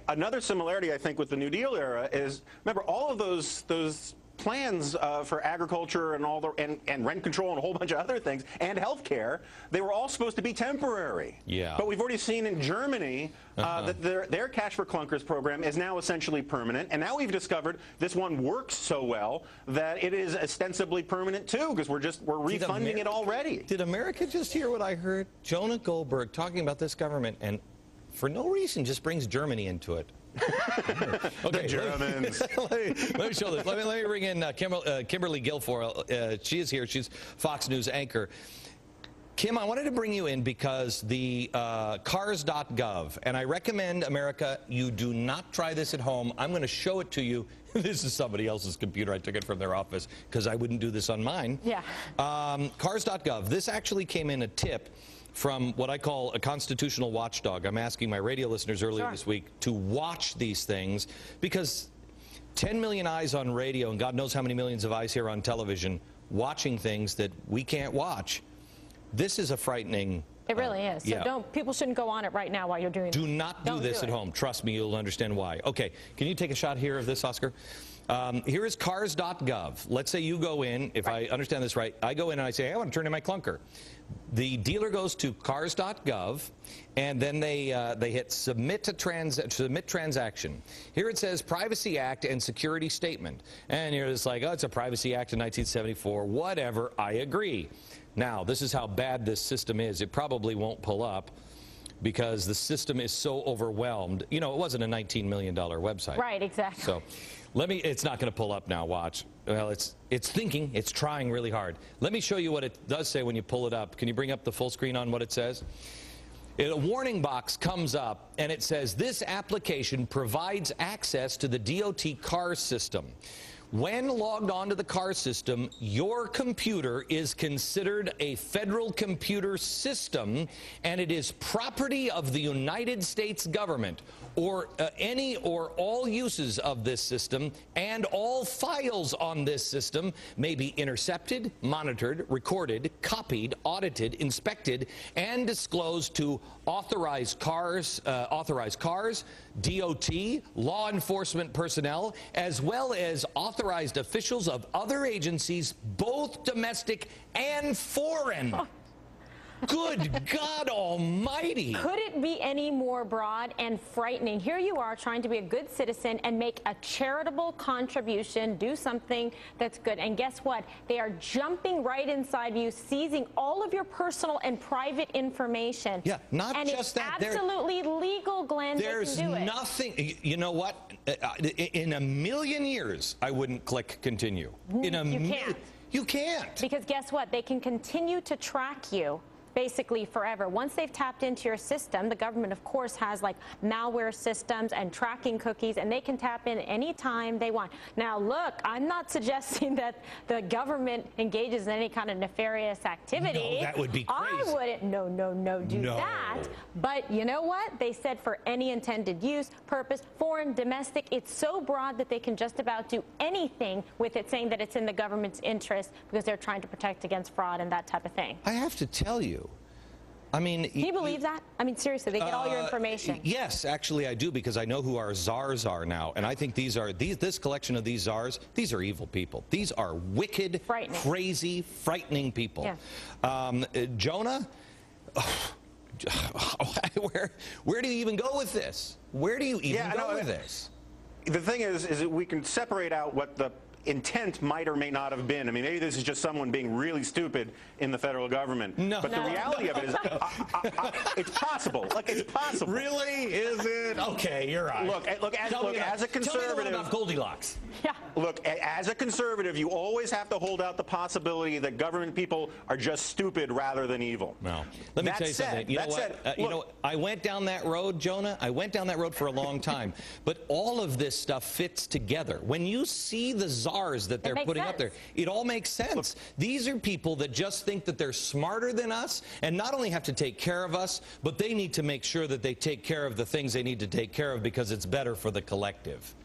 Another similarity, I think, with the New Deal era is, remember, all of those plans for agriculture and all the and rent control and a whole bunch of other things and health care, they were all supposed to be temporary. Yeah. But we've already seen in Germany that their Cash for Clunkers program is now essentially permanent, and now we've discovered this one works so well that it is ostensibly permanent too, because we're refunding it already. Did America just hear what I heard? Jonah Goldberg talking about this government, and for no reason just brings Germany into it. Okay, the Germans. let me show this. Let me bring in Kimberly Guilfoyle. She is here. She's Fox News anchor. Kim, I wanted to bring you in because the cars.gov, and I recommend, America, you do not try this at home. I'm going to show it to you. This is somebody else's computer. I took it from their office because I wouldn't do this on mine. Yeah. Cars.gov. This actually came in a tip from what I call a constitutional watchdog. I'm asking my radio listeners earlier this week to watch these things because 10 million eyes on radio and God knows how many millions of eyes here on television watching things that we can't watch. This is a frightening... It really is. So yeah. People shouldn't go on it right now while you're doing it. Do not do this at home. Trust me, you'll understand why. Okay, can you take a shot here of this, Oscar? Here is cars.gov. Let's say you go in, if I understand this right, I go in and I say, hey, I want to turn in my clunker. The dealer goes to cars.gov, and then they hit submit transaction. Here it says Privacy Act and Security Statement. And you're just like, oh, it's a Privacy Act of 1974. Whatever, I agree. Now, this is how bad this system is. It probably won't pull up because the system is so overwhelmed. You know, it wasn't a $19 million website. Right, exactly. So it's not going to pull up now, watch. Well, it's thinking, it's trying really hard. Let me show you what it does say when you pull it up. Can you bring up the full screen on what it says? A warning box comes up and it says, this application provides access to the DOT car system. When logged onto the car system, your computer is considered a federal computer system, and it is property of the United States government, or any or all uses of this system, and all files on this system may be intercepted, monitored, recorded, copied, audited, inspected, and disclosed to authorized cars, DOT, law enforcement personnel, as well as authorized officials of other agencies, both domestic and foreign. Good God Almighty. Could it be any more broad and frightening? Here you are trying to be a good citizen and make a charitable contribution, do something that's good. And guess what? They are jumping right inside you, seizing all of your personal and private information. Yeah, not and just that. And it's absolutely legal, Glenn. There's nothing. You know what? In a million years, I wouldn't click continue. You can't. You can't. Because guess what? They can continue to track you basically forever. Once they've tapped into your system, the government, of course, has like malware systems and tracking cookies, and they can tap in anytime they want. Now, look, I'm not suggesting that the government engages in any kind of nefarious activity. No, that would be crazy. I wouldn't, no, do that. But you know what? They said for any intended use, purpose, foreign, domestic, it's so broad that they can just about do anything with it, saying that it's in the government's interest because they're trying to protect against fraud and that type of thing. I have to tell you, I mean, can you believe that? I mean, seriously, they get all your information. Yes, actually, I do, because I know who our czars are now, and I think this collection of these czars, these are evil people. These are wicked, crazy, frightening people. Yeah. Jonah, where do you even go with this? Where do you even go with this? The thing is that we can separate out what the intent might or may not have been. I mean, maybe this is just someone being really stupid in the federal government. No. But the reality of it is, it's possible. Like, it's possible. Really? Is it? Okay, you're right. Look, as a conservative... Tell me the one about Goldilocks. Yeah. Look, as a conservative, you always have to hold out the possibility that government people are just stupid rather than evil. No. Let me tell you something. You know what? I went down that road, Jonah. I went down that road for a long time. But all of this stuff fits together. When you see the czars that they're putting up there, it all makes sense. These are people that just think that they're smarter than us and not only have to take care of us, but they need to make sure that they take care of the things they need to take care of because it's better for the collective.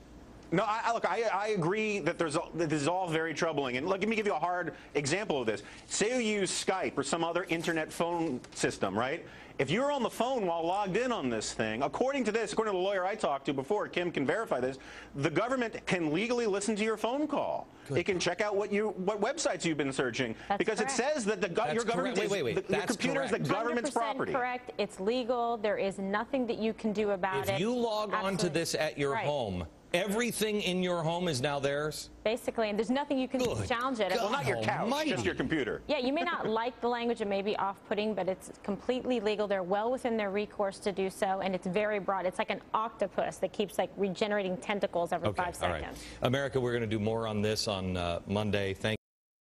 No, look, I agree that this is all very troubling. And let me give you a hard example of this. Say you use Skype or some other internet phone system, right? if you're on the phone while logged in on this thing, according to this, according to the lawyer I talked to before, Kim can verify this, the government can legally listen to your phone call. Good. It can check out what websites you've been searching. That's because correct. It says that your government your computer is the government's property. Correct. It's legal. There is nothing that you can do about it. If you log on to this at your Right. home, everything in your home is now theirs? Basically, and there's nothing you can do to challenge it. Well, not your couch, Almighty. just your computer. Yeah, you may not like the language, it may be off-putting, but it's completely legal. They're well within their recourse to do so, and it's very broad. It's like an octopus that keeps like regenerating tentacles every 5 seconds. All right. America, we're going to do more on this on Monday. Thank